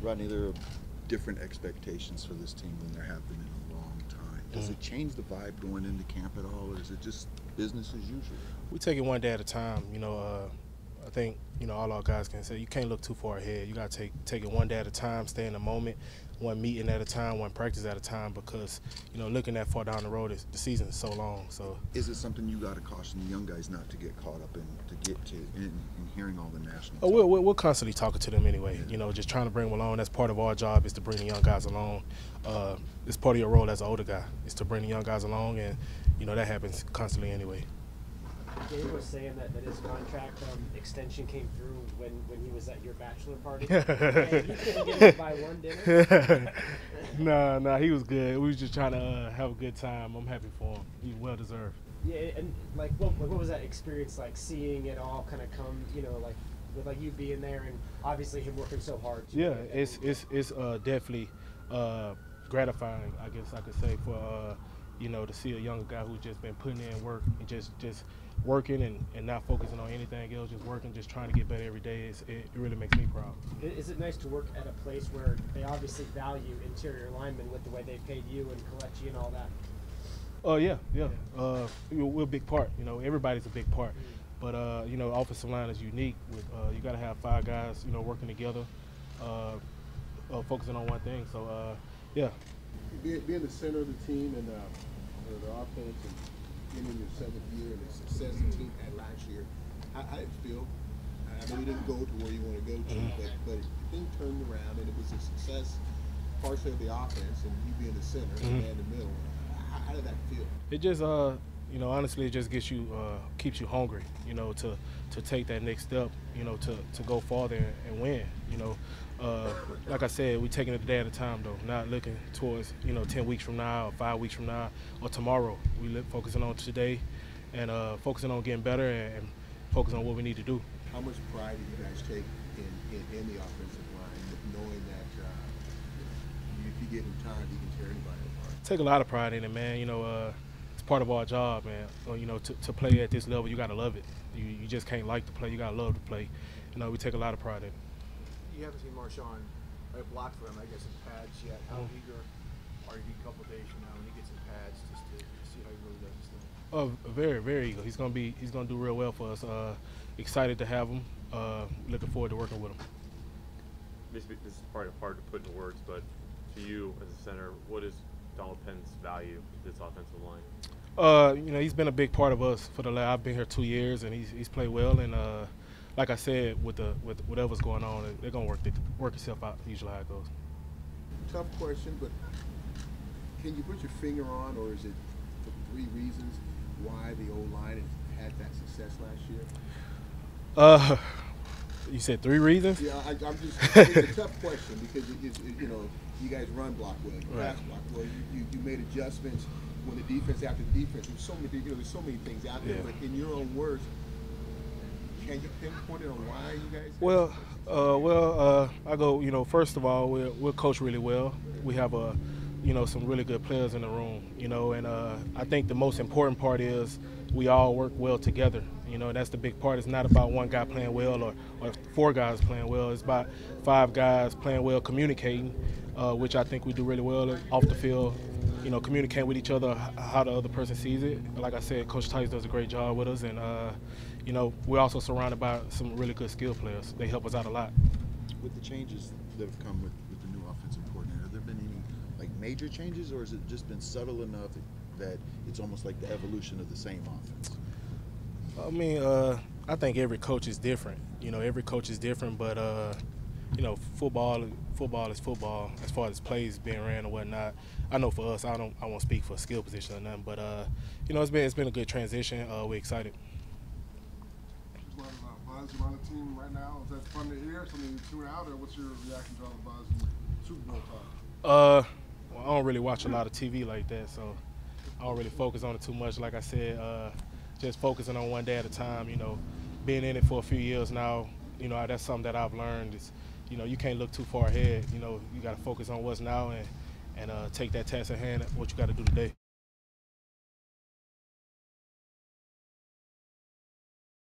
Rodney, there are different expectations for this team than there have been in a long time. Does it change the vibe going into camp at all, or is it just business as usual? We take it one day at a time. I think all our guys can say you can't look too far ahead. You got to take it one day at a time, stay in the moment, one meeting at a time, one practice at a time, because looking that far down the road, the season is so long. So is it something you got to caution the young guys not to get caught up in, to get to in hearing all the national? Oh, we're constantly talking to them anyway. Just trying to bring them along. That's part of our job, is to bring the young guys along. It's part of your role as an older guy, is to bring the young guys along, and that happens constantly anyway. Dave was saying that his contract extension came through when he was at your bachelor party. And he couldn't get it by one dinner. No, he was good. We was just trying to have a good time. I'm happy for him. He's well deserved. Yeah, and what was that experience like, seeing it all kind of come, with you being there and obviously him working so hard? Yeah, it's definitely gratifying, I guess I could say, for to see a younger guy who's just been putting in work and just working and not focusing on anything else, just working, just trying to get better every day. It really makes me proud. Is it nice to work at a place where they obviously value interior linemen with the way they paid you and collect you and all that? Yeah. We're a big part. Everybody's a big part. But offensive line is unique. With you got to have 5 guys, working together, focusing on one thing. So yeah. Being the center of the team and the offense, and being in your 7th year and the success the team had last year, how did it feel? I know you didn't go to where you want to go to, but the thing turned around and it was a success, partially of the offense and you being the center and man in the middle. How did that feel? It just honestly, it just gets you, keeps you hungry, to take that next step, to go farther and win. Like I said, we're taking it a day at a time, though, not looking towards 10 weeks from now or 5 weeks from now or tomorrow. We focusing on today and focusing on getting better and focusing on what we need to do. How much pride do you guys take in the offensive line, knowing that if you get him tired, you can tear anybody apart? Take a lot of pride in it, man. It's part of our job, man. To play at this level, you got to love it. You just can't like to play. You got to love to play. We take a lot of pride in it. You haven't seen Marshawn block for him, I guess, in pads yet. How eager are you a couple days from now when he gets in pads just to see how he really does this thing? Very, very eager. He's gonna do real well for us. Excited to have him. Looking forward to working with him. This is probably hard to put into words, but to you as a center, what is Donald Penn's value to this offensive line? He's been a big part of us for I've been here 2 years, and he's played well. And like I said, with whatever's going on, they're gonna work itself out. Usually how it goes. Tough question, but can you put your finger on, or is it for 3 reasons why the O-line has had that success last year? You said 3 reasons? Yeah, I'm just. It's a tough question because you guys run block well, you pass block well. You made adjustments when the defense after the defense. There's so many things out there. But in your own words, can you pinpoint it on why you guys? I go. First of all, we're coached really well. We have some really good players in the room. And I think the most important part is we all work well together. That's the big part. It's not about one guy playing well or 4 guys playing well. It's about 5 guys playing well, communicating, which I think we do really well off the field. Communicate with each other how the other person sees it. Like I said, Coach Tice does a great job with us, and we're also surrounded by some really good skill players. They help us out a lot. With the changes that have come with the new offensive coordinator, have there been any major changes, or has it just been subtle enough that it's almost like the evolution of the same offense? I think every coach is different. Every coach is different, but football is football as far as plays being ran or whatnot. I know for us, I won't speak for skill position or nothing, but it's been a good transition. We're excited. Buzz around the team right now. Is that fun to hear? Something you tune out, or what's your reaction to all the buzz and Super Bowl talk? I don't really watch a lot of TV like that, so I don't really focus on it too much. Like I said, just focusing on one day at a time. Being in it for a few years now, that's something that I've learned is, you can't look too far ahead. You got to focus on what's now and take that task at hand, what you got to do today.